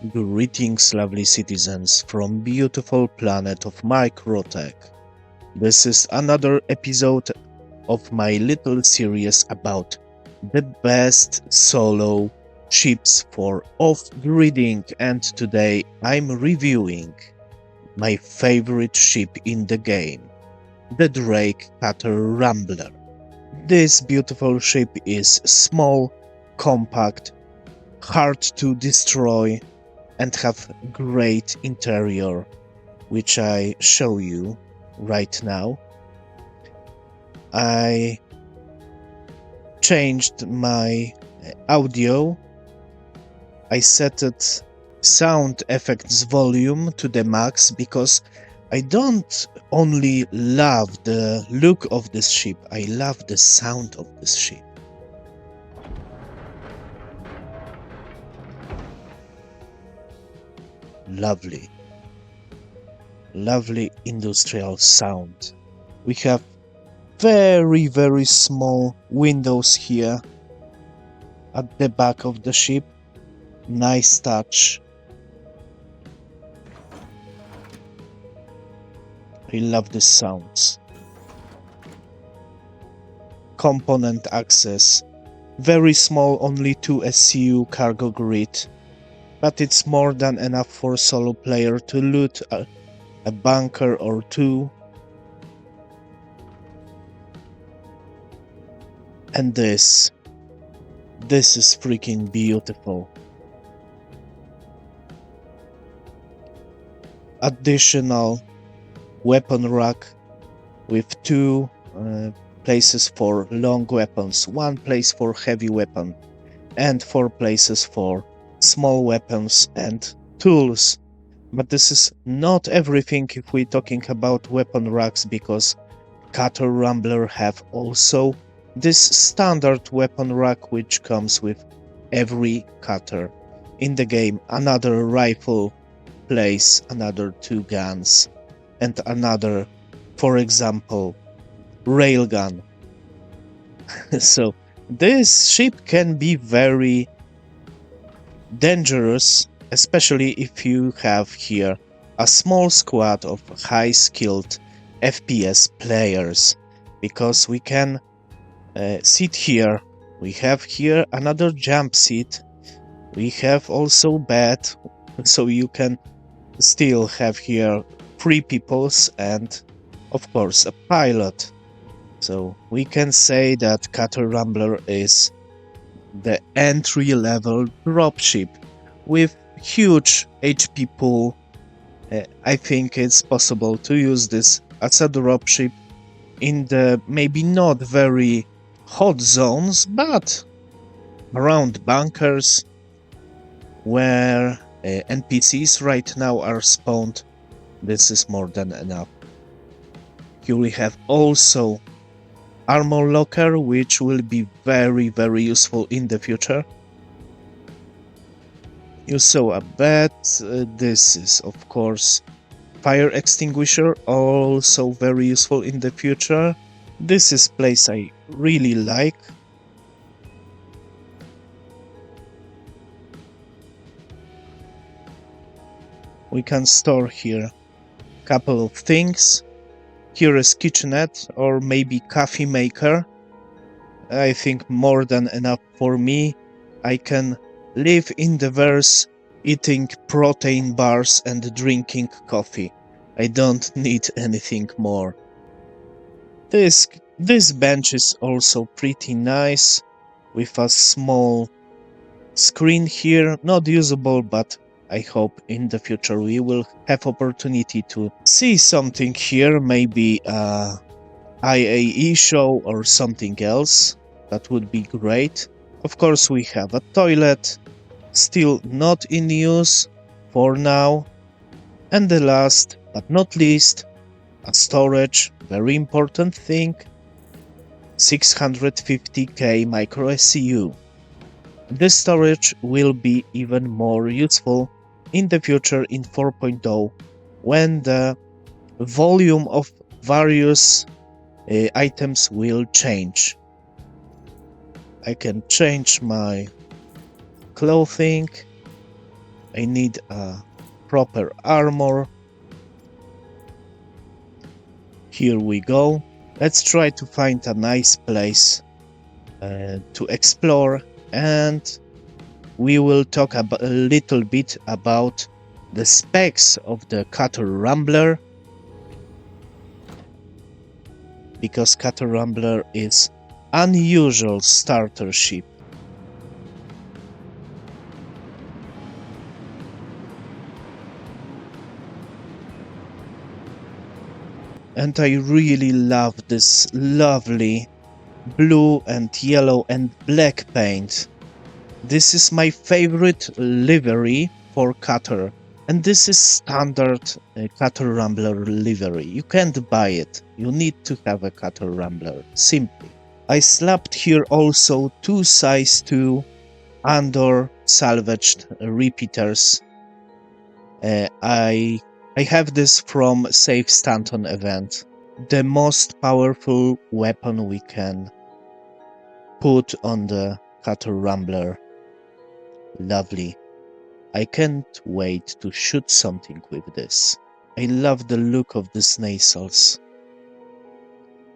Greetings, lovely citizens from beautiful planet of Microtech. This is another episode of my little series about the best solo ships for off-gridding, and today I'm reviewing my favorite ship in the game, the Drake Cutter Rambler. This beautiful ship is small, compact, hard to destroy, and have great interior, which I show you right now. I changed my audio. I set it sound effects volume to the max because I don't only love the look of this ship, I love the sound of this ship. Lovely industrial sound. We have very small windows here at the back of the ship. Nice touch. I love the sounds. Component access. Very small, only 2 SCU cargo grid, but it's more than enough for solo player to loot a bunker or two. And this is freaking beautiful. Additional weapon rack with 2 places for long weapons, 1 place for heavy weapon, and 4 places for small weapons and tools. But this is not everything if we're talking about weapon racks, because Cutter Rambler have also this standard weapon rack which comes with every cutter in the game. Another rifle place, another 2 guns, and another, for example, railgun. So this ship can be very dangerous, especially if you have here a small squad of high skilled FPS players, because we can sit here. We have here another jump seat. We have also bed, so you can still have here 3 peoples and of course a pilot. So we can say that Cutter Rambler is the entry-level dropship with huge HP pool. I think it's possible to use this as a dropship in the maybe not very hot zones, but around bunkers where NPCs right now are spawned. This is more than enough. Here we have also armor locker, which will be very useful in the future. You saw a bed. This is of course fire extinguisher, also very useful in the future. This is place I really like. We can store here a couple of things. Here is kitchenette or maybe coffee maker. I think more than enough for me. I can live in the verse eating protein bars and drinking coffee. I don't need anything more. This bench is also pretty nice, with a small screen here, not usable, but I hope in the future we will have opportunity to see something here, maybe a IAE show or something else. That would be great. Of course we have a toilet, still not in use for now. And the last but not least, a storage, very important thing, 650k micro SCU. This storage will be even more useful in the future in 4.0, when the volume of various items will change. I can change my clothing. I need a proper armor. Here we go. Let's try to find a nice place to explore, and we will talk a little bit about the specs of the Cutter Rambler, because Cutter Rambler is unusual starter ship. And I really love this lovely blue and yellow and black paint. This is my favorite livery for Cutter, and this is standard Cutter Rambler livery. You can't buy it, you need to have a Cutter Rambler, simply. I slapped here also two size 2 Andor salvaged repeaters. I have this from Save Stanton event. The most powerful weapon we can put on the Cutter Rambler. Lovely. I can't wait to shoot something with this. I love the look of these nacelles.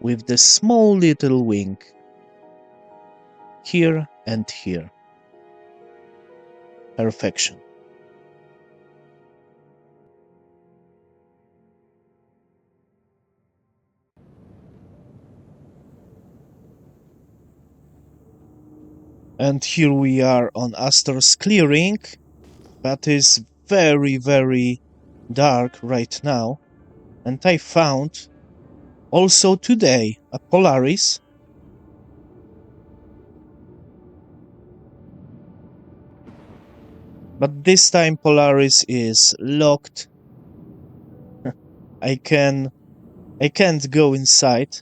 With the small little wing. Here and here. Perfection. And here we are on Astor's clearing, that is very, very dark right now. And I found also today a Polaris. But this time Polaris is locked. I can't go inside,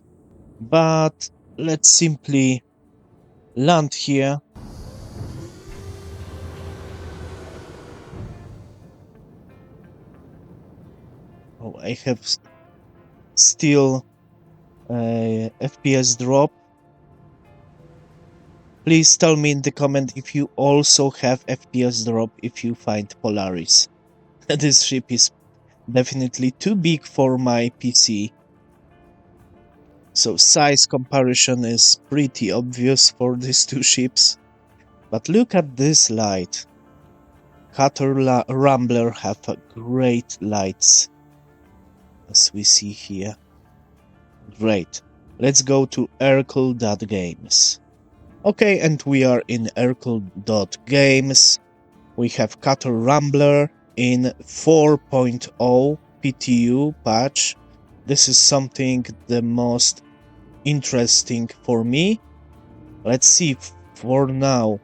but let's simply land here. Oh, I have still FPS drop. Please tell me in the comment if you also have FPS drop if you find Polaris. This ship is definitely too big for my PC. So size comparison is pretty obvious for these two ships. But look at this light. Cutter Rambler have great lights, as we see here. Great. Let's go to Urkel.games. Okay, and we are in Urkel.games. We have Cutter Rambler in 4.0 PTU patch. This is something the most interesting for me. Let's see for now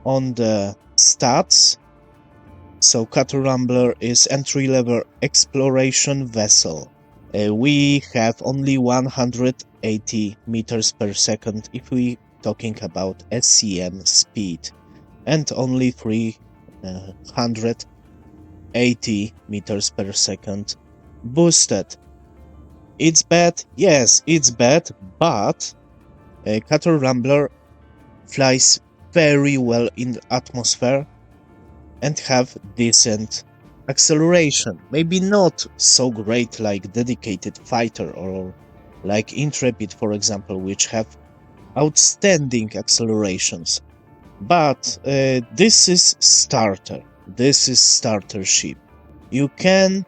on the stats. So Cutter Rambler is entry-level exploration vessel. We have only 180 meters per second if we talking about SCM speed, and only 380 meters per second boosted. It's bad? Yes, it's bad, but Cutter Rambler flies very well in the atmosphere and have decent acceleration. Maybe not so great like dedicated fighter or like Intrepid, for example, which have outstanding accelerations. But this is starter. This is starter ship. You can't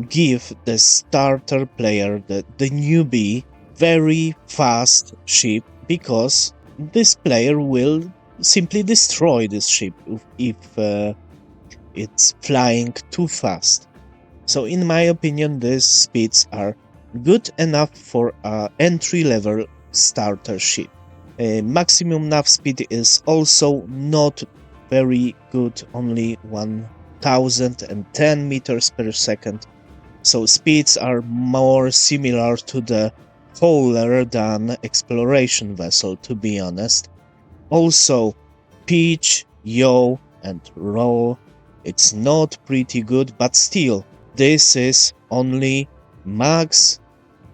give the starter player, the newbie, very fast ship, because this player will simply destroy this ship if it's flying too fast. So in my opinion, these speeds are good enough for an entry-level starter ship. Maximum nav speed is also not very good, only 1010 meters per second. So speeds are more similar to the hauler than exploration vessel, to be honest. Also, pitch, yaw, and roll. It's not pretty good, but still, this is only max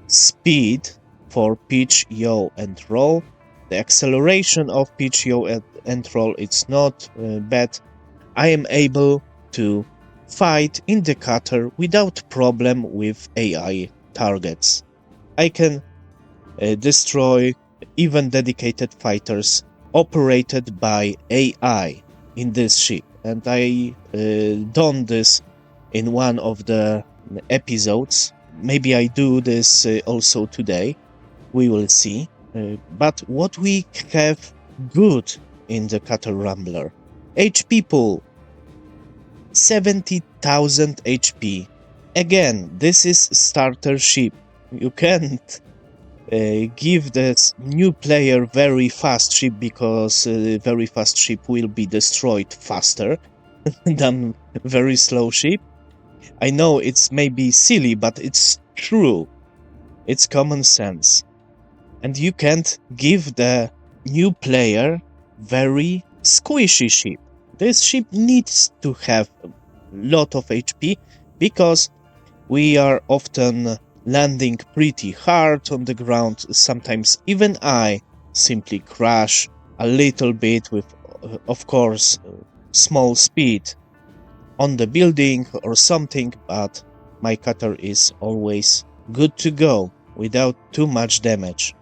speed for pitch, yaw, and roll. The acceleration of pitch, yaw, and roll, it's not bad. I am able to fight in the cutter without problem with AI targets. I can destroy even dedicated fighters operated by AI in this ship. And I done this in one of the episodes. Maybe I do this also today. We will see. But what we have good in the Cutter Rambler? HP pool 70,000 HP. Again, this is starter ship. You can't give this new player very fast ship because very fast ship will be destroyed faster than very slow ship. I know it's maybe silly, but it's true. It's common sense. And you can't give the new player very squishy ship. This ship needs to have a lot of HP because we are often landing pretty hard on the ground. Sometimes even I simply crash a little bit with, of course, small speed on the building or something, but my cutter is always good to go without too much damage.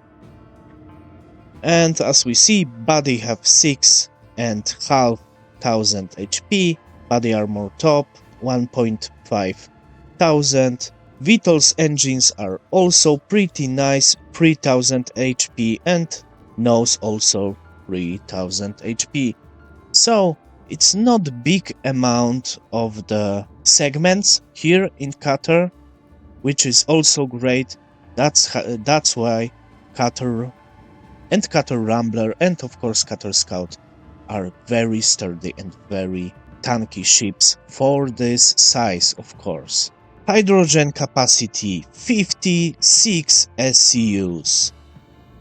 And as we see, body have 6,500 HP, body armor top 1.5 thousand. Vitals engines are also pretty nice, 3000 HP, and nose also 3000 HP. So it's not big amount of the segments here in cutter, which is also great. That's why cutter and cutter Rambler and of course cutter Scout are very sturdy and very tanky ships for this size, of course. Hydrogen capacity 56 SCUs.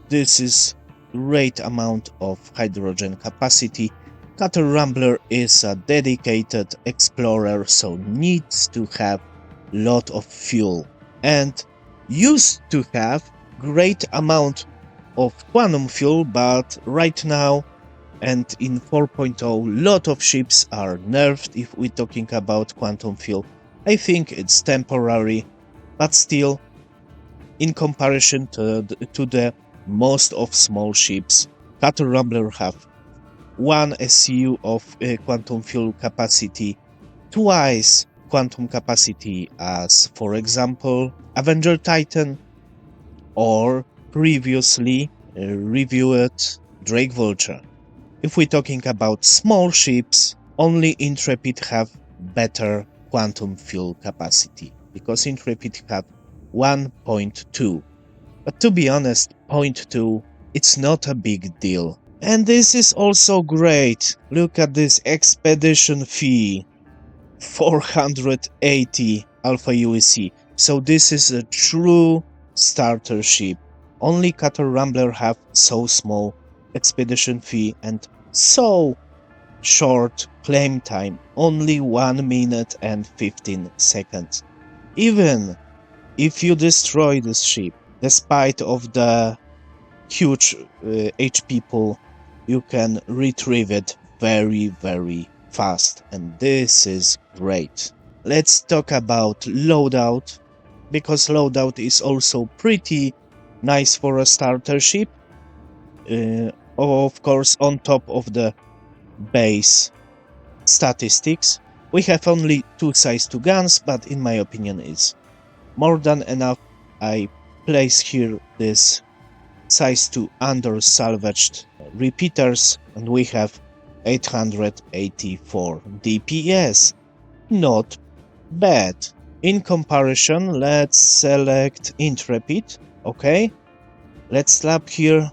This is great amount of hydrogen capacity. Cutter Rambler is a dedicated explorer, so needs to have lot of fuel and used to have great amount of quantum fuel, but right now and in 4.0 lot of ships are nerfed if we're talking about quantum fuel. I think it's temporary, but still, in comparison to the most of small ships, Cutter Rambler have 1 SCU of quantum fuel capacity, twice quantum capacity as, for example, Avenger Titan or previously reviewed Drake Vulture. If we're talking about small ships, only Intrepid have better quantum fuel capacity, because Intrepid have 1.2. But to be honest, 0.2, it's not a big deal. And this is also great. Look at this expedition fee. 480 Alpha UEC. So this is a true starter ship. Only Cutter Rambler have so small expedition fee and so short claim time, only 1 minute and 15 seconds. Even if you destroy this ship, despite of the huge HP pool, you can retrieve it very fast, and this is great. Let's talk about Loadout, because Loadout is also pretty nice for a starter ship. Of course, on top of the base statistics, we have only 2 size 2 guns, but in my opinion it's more than enough. I place here this size 2 under salvaged repeaters, and we have 884 DPS. Not bad. In comparison, let's select Intrepid. Okay, let's slap here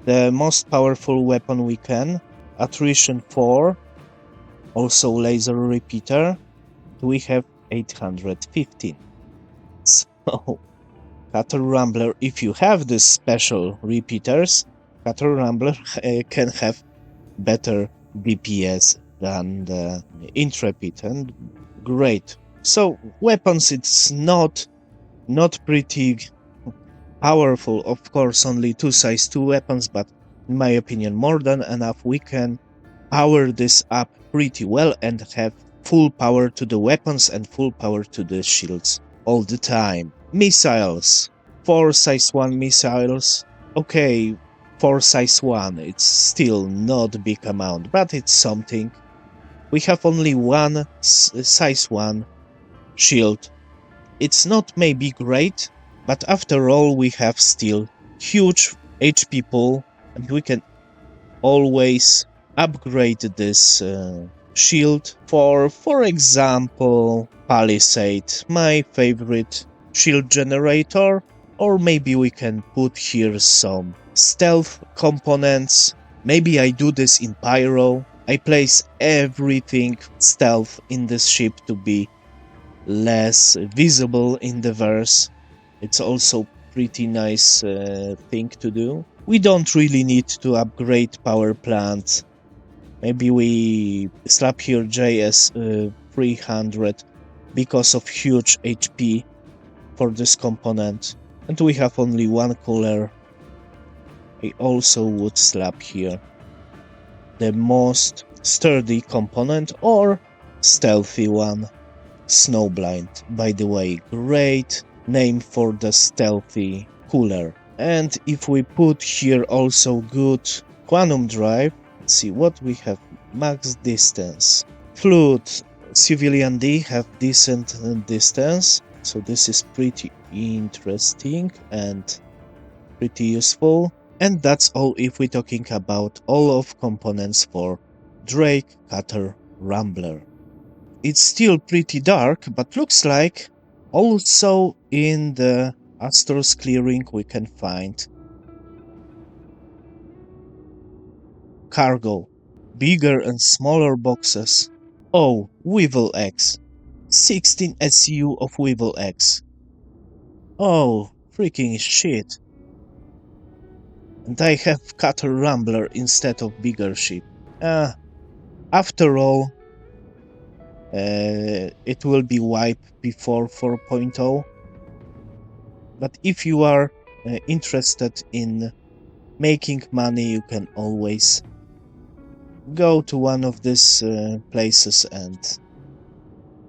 the most powerful weapon we can, attrition 4, also laser repeater. We have 815. So Cutter Rambler, if you have these special repeaters, Cutter Rambler can have better DPS than the Intrepid, and great. So weapons, it's not pretty powerful, of course, only 2 size 2 weapons, but in my opinion more than enough. We can power this up pretty well and have full power to the weapons and full power to the shields all the time. Missiles. 4 size 1 missiles. Okay, 4 size 1, it's still not a big amount, but it's something. We have only one size 1 shield. It's not maybe great, but after all we have still huge HP pool and we can always upgrade this shield for example, Palisade, my favorite shield generator, or maybe we can put here some stealth components. Maybe I do this in Pyro. I place everything stealth in this ship to be less visible in the verse. It's also pretty nice thing to do. We don't really need to upgrade power plant. Maybe we slap here JS 300 because of huge HP for this component. And we have only one cooler. I also would slap here the most sturdy component or stealthy one. Snowblind, by the way, great name for the stealthy cooler. And if we put here also good quantum drive, let's see what we have. Max distance. Flute, Civilian D have decent distance, so this is pretty interesting and pretty useful. And that's all if we're talking about all of components for Drake, Cutter, Rambler. It's still pretty dark, but looks like also in the Astor's clearing we can find cargo, bigger and smaller boxes. Oh, Weevil X. 16 SU of Weevil X. Oh, freaking shit. And I have Cutter Rambler instead of bigger ship. After all, it will be wiped before 4.0. But if you are interested in making money, you can always go to one of these places and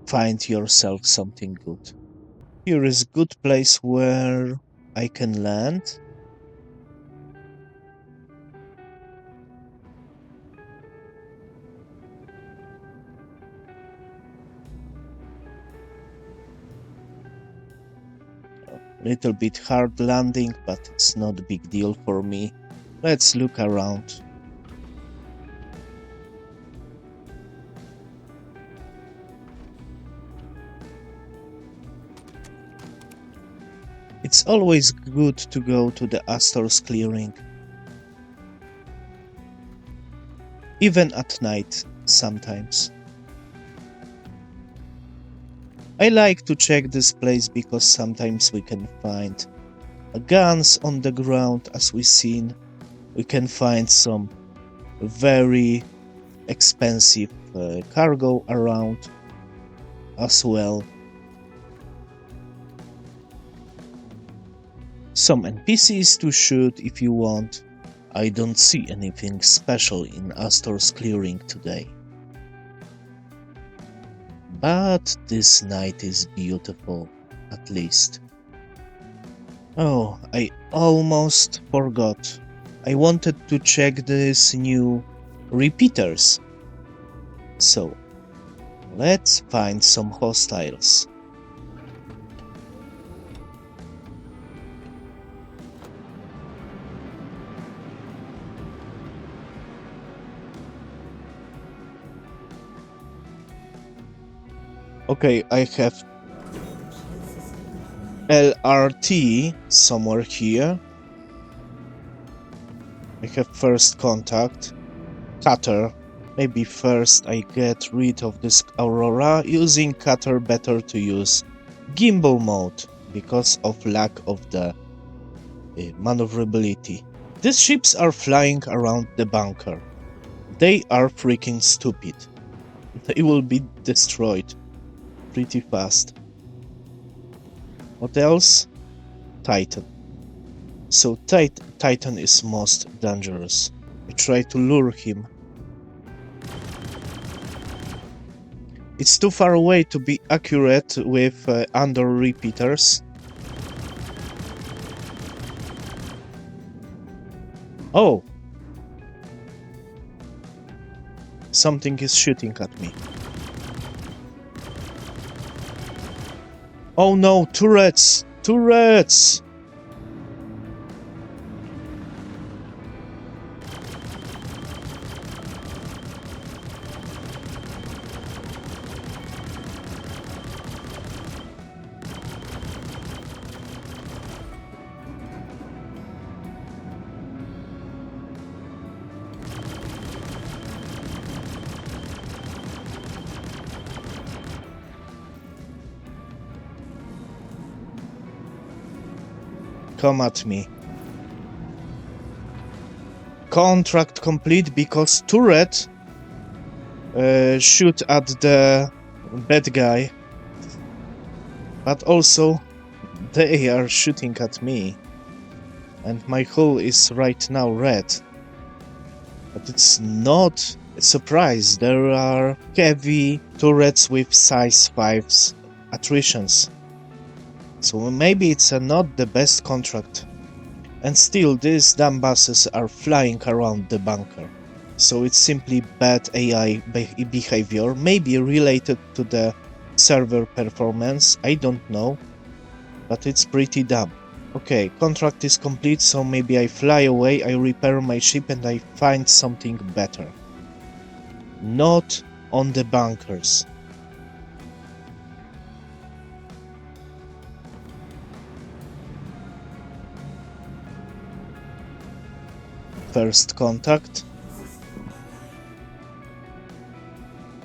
find yourself something good. Here is a good place where I can land. Little bit hard landing, but it's not a big deal for me. Let's look around. It's always good to go to the Astor's clearing. Even at night, sometimes. I like to check this place because sometimes we can find guns on the ground, as we've seen. We can find some very expensive cargo around as well. Some NPCs to shoot if you want. I don't see anything special in Astor's clearing today. But this night is beautiful, at least. Oh, I almost forgot. I wanted to check these new repeaters. So, let's find some hostiles. Okay, I have LRT somewhere here. I have first contact. Cutter. Maybe first I get rid of this Aurora. Using Cutter better to use gimbal mode because of lack of the maneuverability. These ships are flying around the bunker. They are freaking stupid. They will be destroyed pretty fast. What else? Titan. So Titan is most dangerous. I try to lure him. It's too far away to be accurate with under repeaters. Oh! Something is shooting at me. Oh no, turrets! Turrets! Come at me. Contract complete because turret shoot at the bad guy, but also they are shooting at me, and my hull is right now red. But it's not a surprise, there are heavy turrets with size 5's attritions. So maybe it's not the best contract. And still, these damn buses are flying around the bunker. So it's simply bad AI behavior, maybe related to the server performance, I don't know. But it's pretty dumb. Okay, contract is complete, so maybe I fly away, I repair my ship and I find something better. Not on the bunkers. First contact.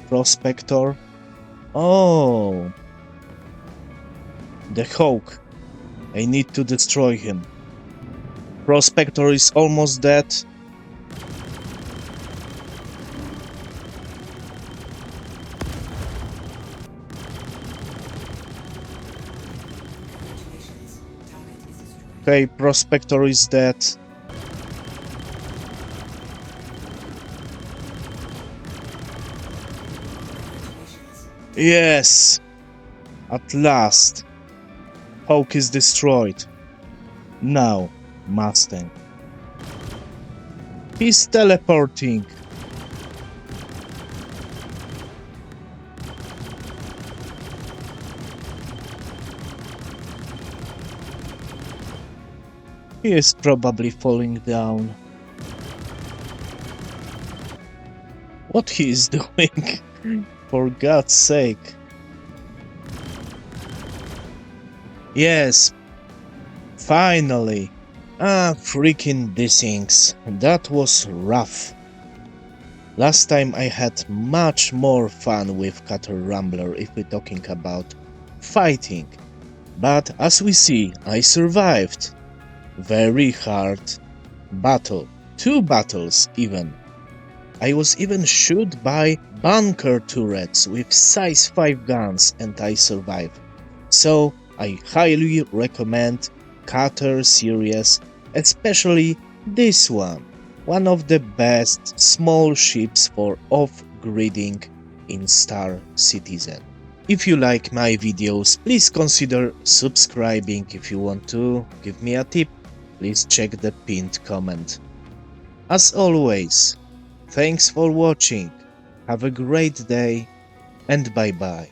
Prospector. Oh! The Hawk. I need to destroy him. Prospector is almost dead. Okay, Prospector is dead. Yes! At last! Hawk is destroyed. Now, Mustang. He's teleporting. He is probably falling down. What he is doing? For God's sake. Yes. Finally. Ah, freaking these things. That was rough. Last time I had much more fun with Rambler if we're talking about fighting. But as we see, I survived. Very hard battle. 2 battles even. I was even shot by bunker turrets with size 5 guns and I survived. So I highly recommend Cutter series, especially this one. One of the best small ships for off-gridding in Star Citizen. If you like my videos, please consider subscribing. If you want to give me a tip, please check the pinned comment. As always, thanks for watching, have a great day, and bye bye.